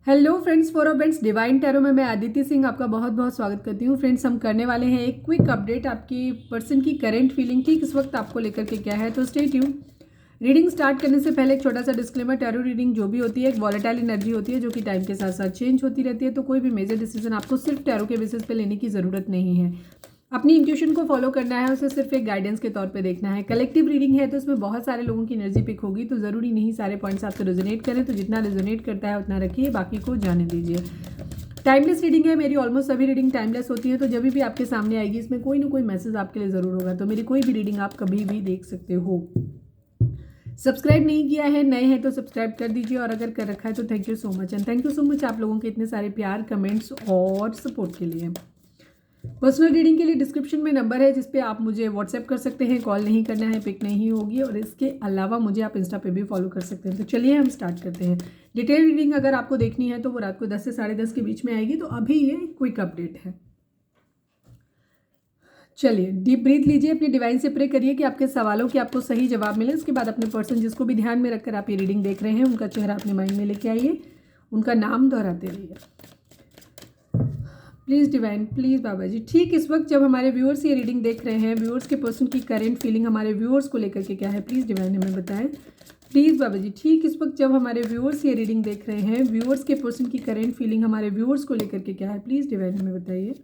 Hello friends, for friends divine tarot में मैं आदित्य सिंह आपका बहुत बहुत स्वागत करती हूँ। फ्रेंड्स, हम करने वाले हैं एक क्विक अपडेट आपकी पर्सन की करंट फीलिंग ठीक इस वक्त आपको लेकर के क्या है, तो स्टे ट्यून। रीडिंग स्टार्ट करने से पहले एक छोटा सा डिस्क्लेमर, टैरो रीडिंग जो भी होती है एक वॉलेटाइल एनर्जी होती है जो कि टाइम के साथ साथ चेंज होती रहती है, तो कोई भी मेजर डिसीजन आपको सिर्फ टैरो के बेसिस पे लेने की ज़रूरत नहीं है। अपनी इंट्यूशन को फॉलो करना है, उसे सिर्फ एक गाइडेंस के तौर पे देखना है। कलेक्टिव रीडिंग है तो इसमें बहुत सारे लोगों की एनर्जी पिक होगी, तो ज़रूरी नहीं सारे पॉइंट्स आपसे रेजोनेट करें, तो जितना रेजोनेट करता है उतना रखिए, बाकी को जाने दीजिए। टाइमलेस रीडिंग है, मेरी ऑलमोस्ट सभी रीडिंग टाइमलेस होती है, तो जब भी आपके सामने आएगी इसमें कोई ना कोई मैसेज आपके लिए ज़रूर होगा, तो मेरी कोई भी रीडिंग आप कभी भी देख सकते हो। सब्सक्राइब नहीं किया है, नए हैं तो सब्सक्राइब कर दीजिए, और अगर कर रखा है तो thank you so much. And thank you so much आप लोगों के इतने सारे प्यार, कमेंट्स और सपोर्ट के लिए। पर्सनल रीडिंग के लिए डिस्क्रिप्शन में नंबर है जिस पे आप मुझे व्हाट्सएप कर सकते हैं, कॉल नहीं करना है, पिक नहीं होगी, और इसके अलावा मुझे आप इंस्टा पे भी फॉलो कर सकते हैं। तो चलिए हम स्टार्ट करते हैं। डिटेल रीडिंग अगर आपको देखनी है तो वो रात को 10 से 10:30 के बीच में आएगी, तो अभी ये क्विक अपडेट है। चलिए डीप ब्रीथ लीजिए, अपनी डिवाइन से प्रे करिए कि आपके सवालों के आपको सही जवाब मिले। उसके बाद अपने पर्सन जिसको भी ध्यान में रखकर आप ये रीडिंग देख रहे हैं उनका चेहरा अपने माइंड में लेके आइए, उनका नाम दोहराते रहिए। प्लीज़ डिवाइन, प्लीज़ बाबा जी, ठीक इस वक्त जब हमारे व्यूअर्स ये रीडिंग देख रहे हैं, व्यूअर्स के पर्सन की करेंट फीलिंग हमारे व्यूअर्स को लेकर के क्या है, प्लीज़ डिवाइन हमें बताएं। प्लीज़ बाबा जी, ठीक इस वक्त जब हमारे व्यूअर्स ये रीडिंग देख रहे हैं, व्यूअर्स के पर्सन की करेंट फीलिंग हमारे व्यूअर्स को लेकर के क्या है, प्लीज़ डिवाइन हमें बताइए।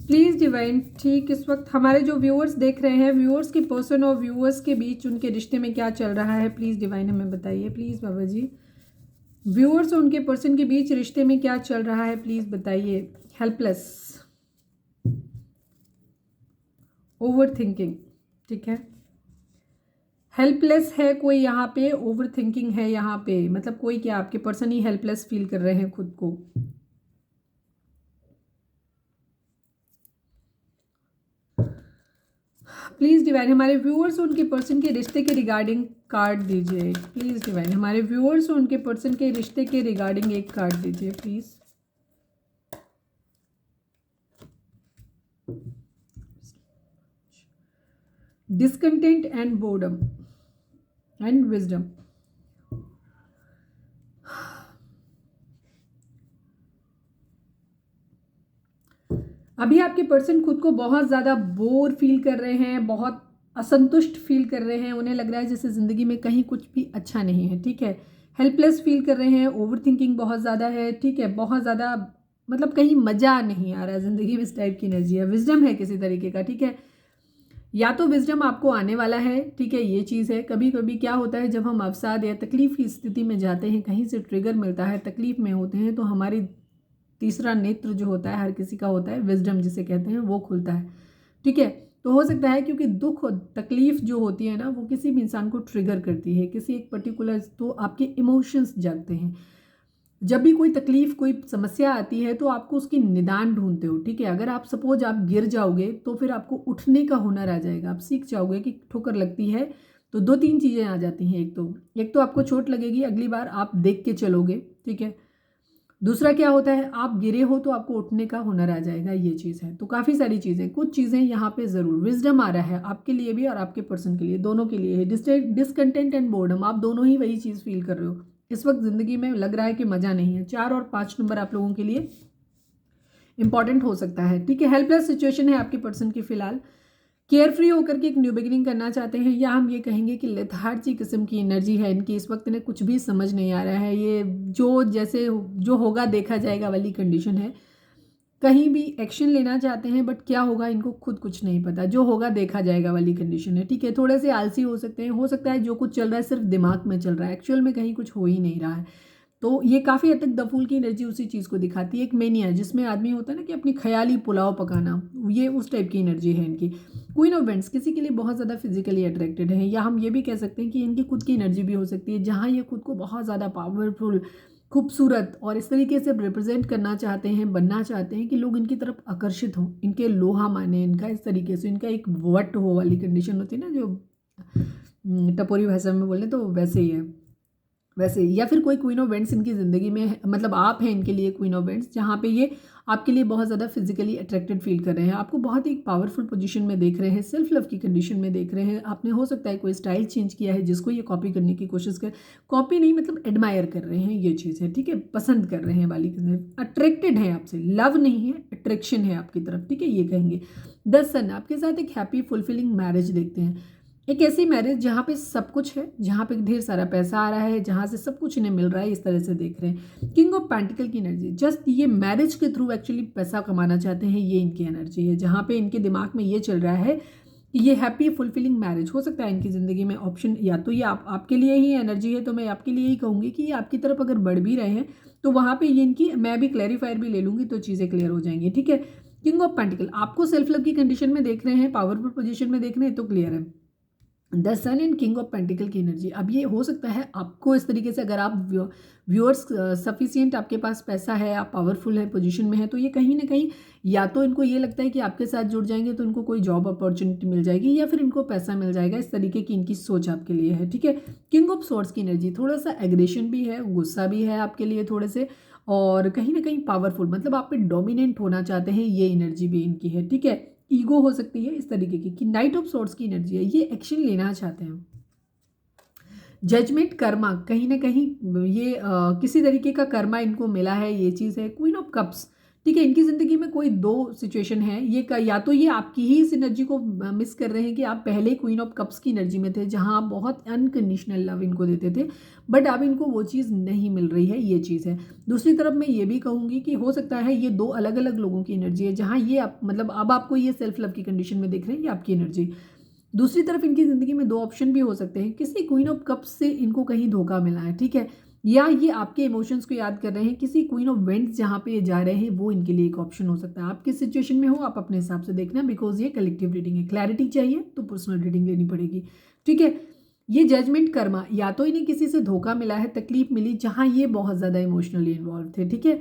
प्लीज़ डिवाइन, ठीक इस वक्त हमारे जो व्यूअर्स देख रहे हैं, व्यूअर्स के पर्सन और व्यूअर्स के बीच उनके रिश्ते में क्या चल रहा है, प्लीज़ डिवाइन हमें बताइए। प्लीज़ बाबा जी, व्यूअर्स और उनके पर्सन के बीच रिश्ते में क्या चल रहा है, प्लीज़ बताइए। हेल्पलेस, ओवर थिंकिंग, ठीक है, हेल्पलेस है कोई यहाँ पे, ओवर थिंकिंग है यहाँ पे, मतलब कोई क्या आपके पर्सन ही हेल्पलेस फील कर रहे हैं खुद को। प्लीज़ डिवाइन, हमारे व्यूअर्स और उनके पर्सन के रिश्ते के रिगार्डिंग कार्ड दीजिए। प्लीज़ डिवाइन, हमारे व्यूअर्स और उनके पर्सन के रिश्ते के रिगार्डिंग एक कार्ड दीजिए please. Discontent and boredom and wisdom. अभी आपके पर्सन खुद को बहुत ज़्यादा बोर फील कर रहे हैं, बहुत असंतुष्ट फील कर रहे हैं, उन्हें लग रहा है जैसे ज़िंदगी में कहीं कुछ भी अच्छा नहीं है, ठीक है। हेल्पलेस फील कर रहे हैं, ओवर थिंकिंग बहुत ज़्यादा है, ठीक है, बहुत ज़्यादा, मतलब कहीं मज़ा नहीं आ रहा है ज़िंदगी में, इस टाइप की एनर्जी है। विजडम है किसी तरीके का, ठीक है, या तो विजडम आपको आने वाला है, ठीक है, ये चीज़ है। कभी कभी क्या होता है जब हम अवसाद या तकलीफ की स्थिति में जाते हैं, कहीं से ट्रिगर मिलता है, तकलीफ में होते हैं, तो हमारी तीसरा नेत्र जो होता है, हर किसी का होता है, विजडम जिसे कहते हैं, वो खुलता है, ठीक है। तो हो सकता है क्योंकि दुख और तकलीफ जो होती है ना, वो किसी भी इंसान को ट्रिगर करती है, किसी एक पर्टिकुलर, तो आपके इमोशंस जागते हैं। जब भी कोई तकलीफ, कोई समस्या आती है तो आपको उसकी निदान ढूंढते हो, ठीक है। अगर आप सपोज आप गिर जाओगे तो फिर आपको उठने का हुनर आ जाएगा, आप सीख जाओगे कि ठोकर लगती है तो दो तीन चीज़ें आ जाती हैं। एक तो आपको चोट लगेगी, अगली बार आप देख के चलोगे, ठीक है। दूसरा क्या होता है, आप गिरे हो तो आपको उठने का हुनर आ जाएगा, ये चीज़ है। तो काफ़ी सारी चीज़ें, कुछ चीज़ें यहाँ पे ज़रूर विजडम आ रहा है आपके लिए भी और आपके पर्सन के लिए, दोनों के लिए है। डिसकंटेंट एंड बोर्डम, आप दोनों ही वही चीज़ फील कर रहे हो इस वक्त। ज़िंदगी में लग रहा है कि मज़ा नहीं है। 4 और 5 नंबर आप लोगों के लिए इंपॉर्टेंट हो सकता है, ठीक है। हेल्पलेस सिचुएशन है आपके पर्सन की फिलहाल। केयर फ्री होकर के एक न्यू बिगिनिंग करना चाहते हैं, या हम ये कहेंगे कि लेथार्जी किस्म की एनर्जी है इनकी इस वक्त, इन्हें कुछ भी समझ नहीं आ रहा है। ये जो जैसे जो होगा देखा जाएगा वाली कंडीशन है। कहीं भी एक्शन लेना चाहते हैं बट क्या होगा इनको खुद कुछ नहीं पता, जो होगा देखा जाएगा वाली कंडीशन है, ठीक है। थोड़े से आलसी हो सकते हैं, हो सकता है जो कुछ चल रहा है सिर्फ दिमाग में चल रहा है, एक्चुअल में कहीं कुछ हो ही नहीं रहा है। तो ये काफ़ी हद तक द फूल की एनर्जी उसी चीज़ को दिखाती है। एक मेनिया जिसमें आदमी होता है ना कि अपनी ख्याली पुलाव पकाना, ये उस टाइप की एनर्जी है इनकी। क्वीन ऑफ वेंट्स किसी के लिए बहुत ज़्यादा फिजिकली अट्रैक्टेड है, या हम ये भी कह सकते हैं कि इनकी खुद की एनर्जी भी हो सकती है, जहाँ ये खुद को बहुत ज़्यादा पावरफुल, खूबसूरत और इस तरीके से रिप्रेजेंट करना चाहते हैं, बनना चाहते हैं कि लोग इनकी तरफ आकर्षित हों, इनके लोहा माने, इनका इस तरीके से इनका एक वट हो वाली कंडीशन होती है ना, जो टपोरी भाषा में बोले तो वैसे ही है, वैसे या फिर कोई क्वीन ऑफ वेंट्स इनकी ज़िंदगी में है, मतलब आप हैं इनके लिए क्वीन ऑफ वेंट्स, जहाँ पे ये आपके लिए बहुत ज़्यादा फिजिकली अट्रैक्टेड फील कर रहे हैं, आपको बहुत ही पावरफुल पोजीशन में देख रहे हैं, सेल्फ लव की कंडीशन में देख रहे हैं। आपने हो सकता है कोई स्टाइल चेंज किया है जिसको ये कॉपी करने की कोशिश कर, कॉपी नहीं मतलब एडमायर कर रहे हैं, ये चीज़ है, ठीक है, पसंद कर रहे हैं वाली, अट्रैक्टेड है आपसे, लव नहीं है अट्रैक्शन है आपकी तरफ, ठीक है, ये कहेंगे। 10 सन आपके साथ एक हैप्पी फुलफिलिंग मैरिज देखते हैं, एक ऐसी मैरिज जहाँ पे सब कुछ है, जहाँ पे ढेर सारा पैसा आ रहा है, जहाँ से सब कुछ इन्हें मिल रहा है, इस तरह से देख रहे हैं। किंग ऑफ पेंटिकल की एनर्जी, जस्ट ये मैरिज के थ्रू एक्चुअली पैसा कमाना चाहते हैं, ये इनकी एनर्जी है, जहाँ पे इनके दिमाग में ये चल रहा है कि ये हैप्पी फुलफिलिंग मैरिज हो सकता है इनकी ज़िंदगी में। ऑप्शन या तो ये आपके लिए ही एनर्जी है, तो मैं आपके लिए ही कहूँगी कि ये आपकी तरफ अगर बढ़ भी रहे हैं तो वहाँ पर ये इनकी, मैं भी क्लैरिफायर भी ले लूँगी तो चीज़ें क्लियर हो जाएंगी, ठीक है। किंग ऑफ पेंटिकल आपको सेल्फ लव की कंडीशन में देख रहे हैं, पावरफुल पोजीशन में देख रहे हैं, तो क्लियर है। The sun and king of pentacle की एनर्जी, अब ये हो सकता है आपको इस तरीके से, अगर आप व्यूअर्स सफिशिएंट आपके पास पैसा है, आप पावरफुल है पोजीशन में है, तो ये कहीं ना कहीं या तो इनको ये लगता है कि आपके साथ जुड़ जाएंगे तो इनको कोई जॉब अपॉर्चुनिटी मिल जाएगी या फिर इनको पैसा मिल जाएगा, इस तरीके की इनकी सोच आपके लिए है, ठीक है। किंग ऑफ स्वॉर्ड्स की एनर्जी, थोड़ा सा एग्रेशन भी है, गुस्सा भी है आपके लिए थोड़े से, और कहीं ना कहीं पावरफुल, मतलब आप पे डोमिनेंट होना चाहते हैं, ये एनर्जी भी इनकी है, ठीक है। ईगो हो सकती है इस तरीके की कि नाइट ऑफ सोर्ट्स की एनर्जी है, ये एक्शन लेना चाहते हैं। जजमेंट कर्मा, कहीं ना कहीं ये किसी तरीके का कर्मा इनको मिला है, ये चीज़ है। क्वीन ऑफ कप्स, ठीक है, इनकी ज़िंदगी में कोई दो सिचुएशन है, ये या तो ये आपकी ही इस एनर्जी को मिस कर रहे हैं कि आप पहले क्वीन ऑफ कप्स की एनर्जी में थे, जहां आप बहुत अनकंडीशनल लव इनको देते थे, बट अब इनको वो चीज़ नहीं मिल रही है, ये चीज़ है। दूसरी तरफ मैं ये भी कहूँगी कि हो सकता है ये दो अलग अलग लोगों की एनर्जी है, जहाँ ये आप मतलब अब आपको ये सेल्फ लव की कंडीशन में देख रहे हैं, ये आपकी एनर्जी। दूसरी तरफ इनकी ज़िंदगी में दो ऑप्शन भी हो सकते हैं, किसी क्वीन ऑफ कप्स से इनको कहीं धोखा मिला है, ठीक है, या ये आपके इमोशंस को याद कर रहे हैं, किसी क्वीन ऑफ वेंट्स जहाँ पे ये जा रहे हैं वो इनके लिए एक ऑप्शन हो सकता है। आप किस सिचुएशन में हो आप अपने हिसाब से देखना, बिकॉज ये कलेक्टिव रीडिंग है, क्लैरिटी चाहिए तो पर्सनल रीडिंग लेनी पड़ेगी, ठीक है। ये जजमेंट कर्मा, या तो इन्हें किसी से धोखा मिला है, तकलीफ मिली, जहाँ ये बहुत ज़्यादा इमोशनली इन्वॉल्व थे, ठीक है,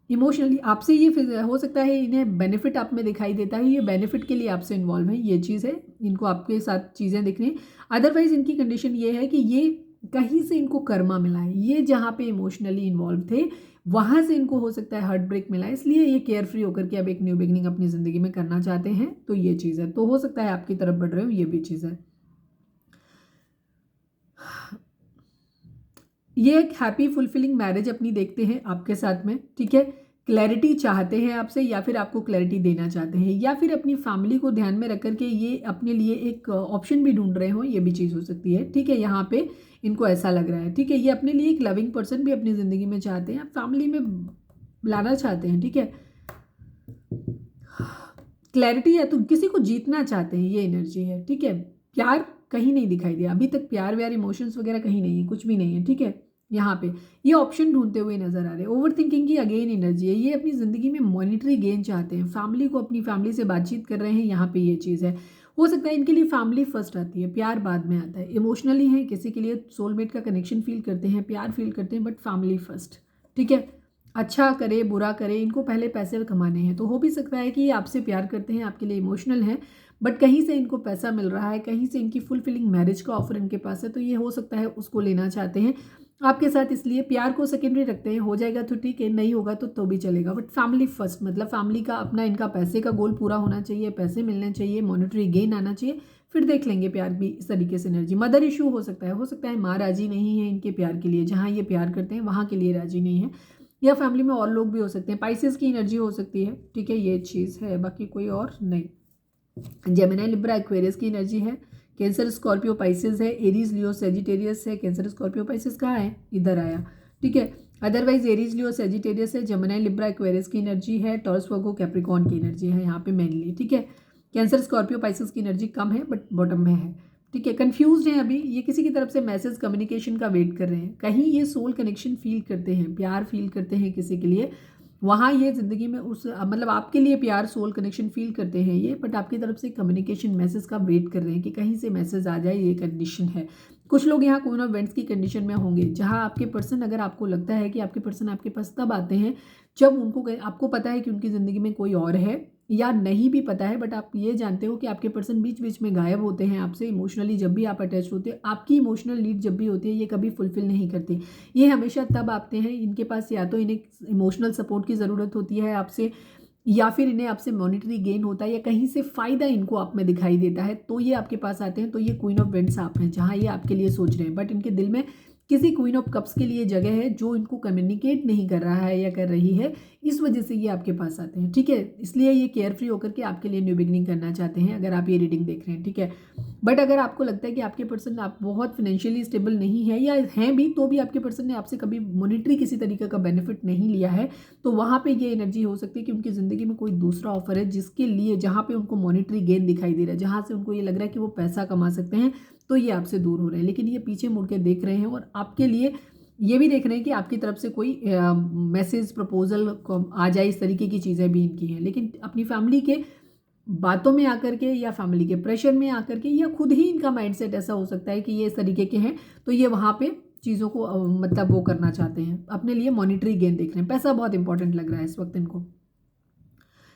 इमोशनली आपसे ये फिर हो सकता है इन्हें बेनिफिट आप में दिखाई देता है, ये बेनिफिट के लिए आपसे इन्वॉल्व है, ये चीज़ है, इनको आपके साथ चीज़ें दिख रही हैं। अदरवाइज इनकी कंडीशन ये है कि ये कहीं से इनको कर्मा मिला है, ये जहाँ पे इमोशनली इन्वॉल्व थे वहाँ से इनको हो सकता है हार्ट ब्रेक मिला है, इसलिए ये केयर फ्री होकर के अब एक न्यू बिगनिंग अपनी ज़िंदगी में करना चाहते हैं, तो ये चीज़ है। तो हो सकता है आपकी तरफ बढ़ रहे हो, ये भी चीज़ है। ये एक हैप्पी फुलफिलिंग मैरिज अपनी देखते हैं आपके साथ में, ठीक है। क्लैरिटी चाहते हैं आपसे, या फिर आपको क्लैरिटी देना चाहते हैं, या फिर अपनी फैमिली को ध्यान में रख करके ये अपने लिए एक ऑप्शन भी ढूंढ रहे हो, ये भी चीज़ हो सकती है, ठीक है। यहाँ पे इनको ऐसा लग रहा है, ठीक है, ये अपने लिए एक लविंग पर्सन भी अपनी ज़िंदगी में चाहते हैं, फैमिली में लाना चाहते हैं, ठीक है। क्लैरिटी है तो किसी को जीतना चाहते हैं, ये एनर्जी है, ठीक है। प्यार कहीं नहीं दिखाई दिया अभी तक, प्यार व्यार इमोशंस वगैरह कहीं नहीं है, कुछ भी नहीं है, ठीक है। यहाँ पे ये ऑप्शन ढूंढते हुए नजर आ रहे हैं। ओवर थिंकिंग की अगेन एनर्जी है, ये अपनी ज़िंदगी में मॉनिटरी गेन चाहते हैं, फैमिली को, अपनी फैमिली से बातचीत कर रहे हैं, यहाँ पे ये चीज़ है। हो सकता है इनके लिए फैमिली फर्स्ट आती है, प्यार बाद में आता है, इमोशनली है, किसी के लिए सोलमेट का कनेक्शन फील करते हैं, प्यार फील करते हैं, बट फैमिली फर्स्ट, ठीक है। अच्छा करे बुरा करे, इनको पहले पैसे कमाने हैं, तो हो भी सकता है कि ये आपसे प्यार करते हैं, आपके लिए इमोशनल है, बट कहीं से इनको पैसा मिल रहा है, कहीं से इनकी फुलफिलिंग मैरिज का ऑफर इनके पास है, तो ये हो सकता है उसको लेना चाहते हैं आपके साथ, इसलिए प्यार को सेकेंडरी रखते हैं। हो जाएगा तो ठीक है, नहीं होगा तो भी चलेगा, बट फैमिली फर्स्ट, मतलब फैमिली का अपना, इनका पैसे का गोल पूरा होना चाहिए, पैसे मिलने चाहिए, मॉनेटरी गेन आना चाहिए, फिर देख लेंगे प्यार भी, इस तरीके से एनर्जी। मदर इशू हो सकता है माँ राजी नहीं है इनके प्यार के लिए, जहाँ ये प्यार करते हैं वहाँ के लिए राजी नहीं है, या फैमिली में और लोग भी हो सकते हैं, पाइसेस की एनर्जी हो सकती है, ठीक है, ये चीज़ है, बाकी कोई और नहीं। जेमिनी लिब्रा एक्वेरियस की एनर्जी है, कैंसर स्कॉर्पियो पाइसेस है, एरीज लियो सेजिटेरियस है, कैंसर स्कॉर्पियो पाइसेस कहाँ है, इधर आया, ठीक है। अदरवाइज एरीज लियो सेजिटेरियस है, जेमिनी लिब्रा एक्वेरियस की एनर्जी है, टॉरस वर्गो कैप्रिकॉर्न की एनर्जी है यहाँ पे मेनली, ठीक है। कैंसर स्कॉर्पियो पाइसेस की एनर्जी कम है बट बॉटम में है, ठीक है। कंफ्यूज हैं अभी, ये किसी की तरफ से मैसेज कम्युनिकेशन का वेट कर रहे हैं, कहीं ये सोल कनेक्शन फील करते हैं, प्यार फील करते हैं किसी के लिए, वहाँ ये ज़िंदगी में उस मतलब आपके लिए प्यार सोल कनेक्शन फील करते हैं ये, बट आपकी तरफ से कम्युनिकेशन मैसेज का वेट कर रहे हैं कि कहीं से मैसेज आ जाए, ये कंडीशन है। कुछ लोग यहाँ कोई ना इवेंट्स की कंडीशन में होंगे जहाँ आपके पर्सन, अगर आपको लगता है कि आपके पर्सन आपके पास तब आते हैं जब आपको पता है कि उनकी ज़िंदगी में कोई और है, या नहीं भी पता है बट आप ये जानते हो कि आपके पर्सन बीच बीच में गायब होते हैं आपसे इमोशनली। जब भी आप अटैच होते हैं, आपकी इमोशनल नीड जब भी होती है ये कभी फुलफिल नहीं करती। ये हमेशा तब आते हैं, इनके पास या तो इन्हें इमोशनल सपोर्ट की ज़रूरत होती है आपसे, या फिर इन्हें आपसे मॉनिटरी गेन होता है, या कहीं से फ़ायदा इनको आप में दिखाई देता है, तो ये आपके पास आते हैं। तो ये क्वीन ऑफ वेंट्स आप हैं, जहाँ ये आपके लिए सोच रहे हैं, बट इनके दिल में किसी क्वीन ऑफ कप्स के लिए जगह है जो इनको कम्युनिकेट नहीं कर रहा है या कर रही है, इस वजह से ये आपके पास आते हैं, ठीक है। इसलिए ये केयर फ्री होकर के आपके लिए न्यू बिगनिंग करना चाहते हैं, अगर आप ये रीडिंग देख रहे हैं, ठीक है। बट अगर आपको लगता है कि आपके पर्सन आप बहुत फाइनेंशियली स्टेबल नहीं है, या हैं भी तो भी आपके पर्सन ने आपसे कभी मॉनिटरी किसी तरीके का बेनिफिट नहीं लिया है, तो वहाँ पे ये एनर्जी हो सकती है कि उनकी ज़िंदगी में कोई दूसरा ऑफर है जिसके लिए, जहाँ पे उनको मॉनिटरी गेन दिखाई दे रहा है, जहाँ से उनको ये लग रहा है कि वो पैसा कमा सकते हैं, तो ये आपसे दूर हो रहे हैं। लेकिन ये पीछे मुड़ के देख रहे हैं और आपके लिए ये भी देख रहे हैं कि आपकी तरफ से कोई मैसेज प्रपोजल आ जाए, इस तरीके की चीज़ें भी इनकी हैं। लेकिन अपनी फैमिली के बातों में आकर के, या फैमिली के प्रेशर में आकर के, या खुद ही इनका माइंडसेट ऐसा हो सकता है कि ये इस तरीके के हैं, तो ये वहाँ पे चीज़ों को मतलब वो करना चाहते हैं, अपने लिए मॉनिटरी गेन देख रहे हैं। पैसा बहुत इंपॉर्टेंट लग रहा है इस वक्त इनको।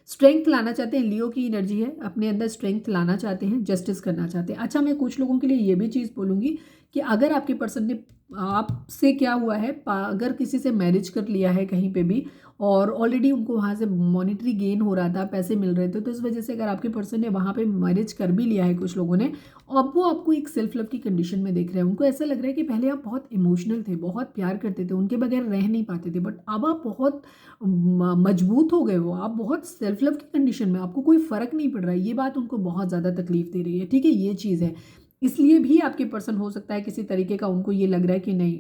स्ट्रेंथ लाना चाहते हैं, लियो की एनर्जी है, अपने अंदर स्ट्रेंथ लाना चाहते हैं, जस्टिस करना चाहते हैं। अच्छा, मैं कुछ लोगों के लिए ये भी चीज़ बोलूँगी कि अगर आपके पर्सन ने आपसे क्या हुआ है, अगर किसी से मैरिज कर लिया है कहीं पे भी, और ऑलरेडी उनको वहाँ से मॉनिटरी गेन हो रहा था, पैसे मिल रहे थे, तो इस वजह से अगर आपके पर्सन ने वहाँ पे मैरिज कर भी लिया है कुछ लोगों ने, अब वो आपको एक सेल्फ लव की कंडीशन में देख रहे हैं। उनको ऐसा लग रहा है कि पहले आप बहुत इमोशनल थे, बहुत प्यार करते थे, उनके बगैर रह नहीं पाते थे, बट अब आप बहुत मजबूत हो गए हो, आप बहुत सेल्फ लव की कंडीशन में, आपको कोई फ़र्क नहीं पड़ रहा है। ये बात उनको बहुत ज़्यादा तकलीफ दे रही है, ठीक है, ये चीज़ है। इसलिए भी आपके पर्सन हो सकता है किसी तरीके का उनको ये लग रहा है कि नहीं,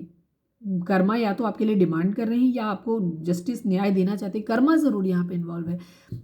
कर्मा या तो आपके लिए डिमांड कर रहे हैं या आपको जस्टिस, न्याय देना चाहते हैं। कर्मा ज़रूर यहाँ पे इन्वॉल्व है।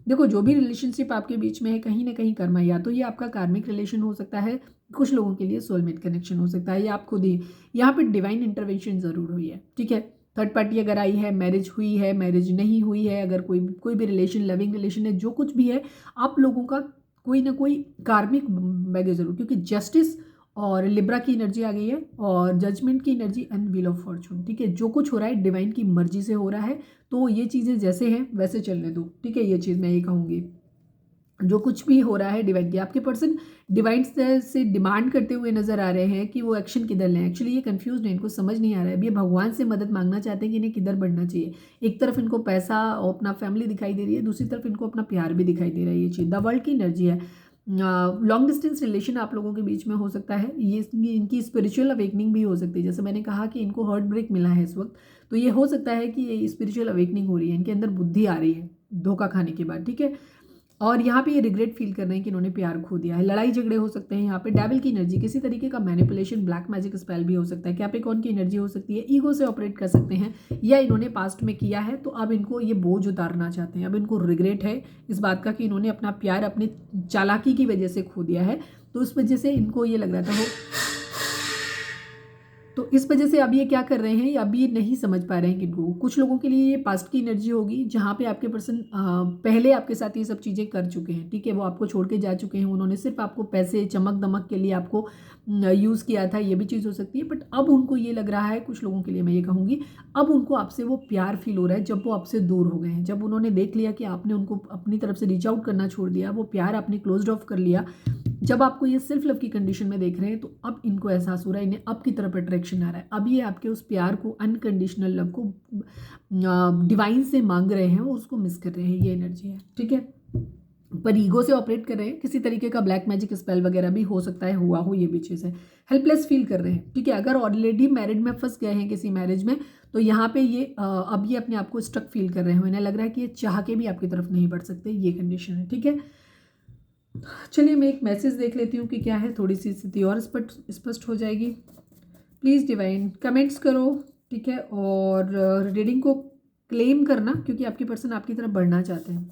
देखो, जो भी रिलेशनशिप आपके बीच में है, कहीं ना कहीं कर्मा, या तो ये आपका कार्मिक रिलेशन हो सकता है, कुछ लोगों के लिए सोलमेट कनेक्शन हो सकता है, या आप खुद ही, यहाँ पे डिवाइन इंटरवेंशन ज़रूर हुई है, ठीक है। थर्ड पार्टी अगर आई है, मैरिज हुई है, मैरिज नहीं हुई है, अगर कोई भी रिलेशन, लविंग रिलेशन है, जो कुछ भी है, आप लोगों का कोई ना कोई कार्मिक बैग जरूर, क्योंकि जस्टिस और लिब्रा की एनर्जी आ गई है, और जजमेंट की energy and wheel of Fortune, ठीक है। जो कुछ हो रहा है डिवाइन की मर्जी से हो रहा है, तो ये चीज़ें जैसे हैं वैसे चलने दो, ठीक है। ये चीज़ मैं ये कहूँगी, जो कुछ भी हो रहा है डिवाइन की, आपके पर्सन डिवाइन से डिमांड करते हुए नजर आ रहे हैं कि वो एक्शन किधर लें। एक्चुअली ये कंफ्यूज है, इनको समझ नहीं आ रहा है। अभी ये भगवान से मदद मांगना चाहते हैं कि इन्हें किधर बढ़ना चाहिए। एक तरफ इनको पैसा और अपना फैमिली दिखाई दे रही है, दूसरी तरफ इनको अपना प्यार भी दिखाई दे रहा है। ये चीज़ द वर्ल्ड की एनर्जी है। लॉन्ग डिस्टेंस रिलेशन आप लोगों के बीच में हो सकता है। ये इनकी स्पिरिचुअल अवेकनिंग भी हो सकती है। जैसे मैंने कहा कि इनको हार्ट ब्रेक मिला है इस वक्त, तो ये हो सकता है कि ये स्पिरिचुअल अवेकनिंग हो रही है, इनके अंदर बुद्धि आ रही है धोखा खाने के बाद, ठीक है। और यहाँ पे ये रिग्रेट फील कर रहे हैं कि इन्होंने प्यार खो दिया है। लड़ाई झगड़े हो सकते हैं यहाँ पे। डेविल की एनर्जी, किसी तरीके का मैनिपुलेशन, ब्लैक मैजिक स्पेल भी हो सकता है। कैप्रिकॉर्न की एनर्जी हो सकती है, ईगो से ऑपरेट कर सकते हैं, या इन्होंने पास्ट में किया है तो अब इनको ये बोझ उतारना चाहते हैं। अब इनको रिग्रेट है इस बात का कि इन्होंने अपना प्यार अपनी चालाकी की वजह से खो दिया है, तो इस वजह से इनको ये लग रहा था तो इस वजह से अब ये क्या कर रहे हैं, अब ये नहीं समझ पा रहे हैं कि इनको। कुछ लोगों के लिए ये पास्ट की एनर्जी होगी जहाँ पे आपके पर्सन पहले आपके साथ ये सब चीज़ें कर चुके हैं, ठीक है। वो आपको छोड़ के जा चुके हैं, उन्होंने सिर्फ आपको पैसे, चमक दमक के लिए आपको यूज़ किया था, ये भी चीज़ हो सकती है। बट अब उनको ये लग रहा है, कुछ लोगों के लिए मैं ये कहूँगी, अब उनको आपसे वो प्यार फील हो रहा है जब वो आपसे दूर हो गए हैं। जब उन्होंने देख लिया कि आपने उनको अपनी तरफ से रीच आउट करना छोड़ दिया, वो प्यार आपने क्लोज ऑफ कर लिया, जब आपको ये सेल्फ लव की कंडीशन में देख रहे हैं, तो अब इनको एहसास हो रहा है, इन्हें अब की तरफ अट्रैक्शन आ रहा है। अब ये आपके उस प्यार को, अनकंडीशनल लव को डिवाइन से मांग रहे हैं और उसको मिस कर रहे हैं, ये एनर्जी है, ठीक है। पर ईगो से ऑपरेट कर रहे हैं, किसी तरीके का ब्लैक मैजिक स्पेल वगैरह भी हो सकता है हुआ हो, ये भी चीज़ है। हेल्पलेस फील कर रहे हैं, ठीक है। अगर ऑलरेडी मैरिड में फंस गए हैं किसी मैरिज में, तो यहाँ पे ये अब ये अपने आप को स्टक फील कर रहे हो, इन्हें लग रहा है कि ये चाह के भी आपकी तरफ नहीं बढ़ सकते, ये कंडीशन है, ठीक है। चलिए मैं एक मैसेज देख लेती हूँ कि क्या है, थोड़ी सी स्थिति और स्पष्ट हो जाएगी। प्लीज़ डिवाइन कमेंट्स करो, ठीक है, और रीडिंग को क्लेम करना, क्योंकि आपकी पर्सन आपकी तरफ बढ़ना चाहते हैं।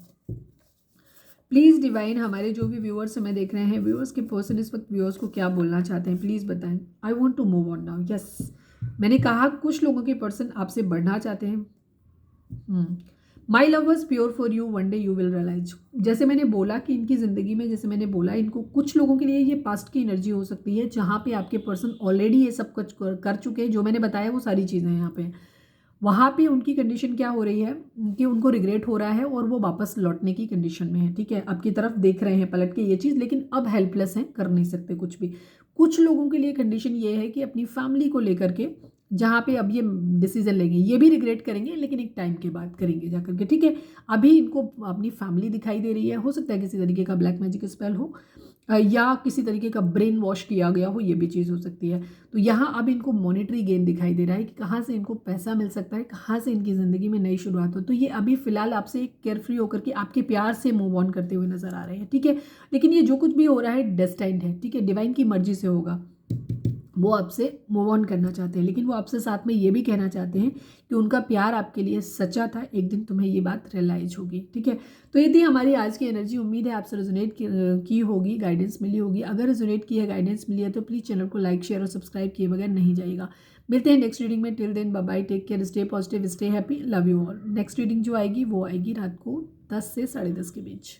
प्लीज़ डिवाइन, हमारे जो भी व्यूअर्स हमें देख रहे हैं, व्यूअर्स के पर्सन इस वक्त व्यूअर्स को क्या बोलना चाहते हैं, प्लीज़ बताएं। I want to move on now. Yes, मैंने कहा कुछ लोगों के पर्सन आपसे बढ़ना चाहते हैं। My love was pure for you, one day you will realise. जैसे मैंने बोला कि इनकी ज़िंदगी में, जैसे मैंने बोला, इनको कुछ लोगों के लिए ये पास्ट की एनर्जी हो सकती है जहाँ पे आपके पर्सन ऑलरेडी ये सब कुछ कर चुके हैं। जो मैंने बताया वो सारी चीज़ें यहाँ पे, वहाँ पे उनकी कंडीशन क्या हो रही है कि उनको रिग्रेट हो रहा है और वो वापस लौटने की कंडीशन में है, ठीक है। आपकी तरफ देख रहे हैं पलट के ये चीज़, लेकिन अब हेल्पलेस हैं, कर नहीं सकते कुछ भी। कुछ लोगों के लिए कंडीशन ये है कि अपनी फैमिली को लेकर के जहाँ पे अब ये डिसीजन लेंगे, ये भी रिग्रेट करेंगे लेकिन एक टाइम के बाद करेंगे जा करके, ठीक है। अभी इनको अपनी फैमिली दिखाई दे रही है, हो सकता है किसी तरीके का ब्लैक मैजिक स्पेल हो या किसी तरीके का ब्रेन वॉश किया गया हो, ये भी चीज़ हो सकती है। तो यहाँ अब इनको मॉनेटरी गेन दिखाई दे रहा है कि कहाँ से इनको पैसा मिल सकता है, कहाँ से इनकी ज़िंदगी में नई शुरुआत हो। तो ये अभी फिलहाल आपसे केयर फ्री होकर के आपके प्यार से मूव ऑन करते हुए नजर आ रहे हैं, ठीक है। लेकिन ये जो कुछ भी हो रहा है डेस्टाइन्ड है, ठीक है, डिवाइन की मर्जी से होगा। वो आपसे मूव ऑन करना चाहते हैं, लेकिन वो आपसे साथ में ये भी कहना चाहते हैं कि उनका प्यार आपके लिए सच्चा था, एक दिन तुम्हें ये बात रियलाइज होगी, ठीक है। तो ये थी हमारी आज की एनर्जी। उम्मीद है आपसे रेजोनेट की होगी, गाइडेंस मिली होगी। अगर रेजोनेट की है, गाइडेंस मिली है, तो प्लीज़ चैनल को लाइक, शेयर और सब्सक्राइब किए बगैर नहीं जाएगा। मिलते हैं नेक्स्ट रीडिंग में। Till then bye bye, take care, stay positive, stay happy, love you all. Next reading जो आएगी वो आएगी रात को 10 से 10:30 के बीच।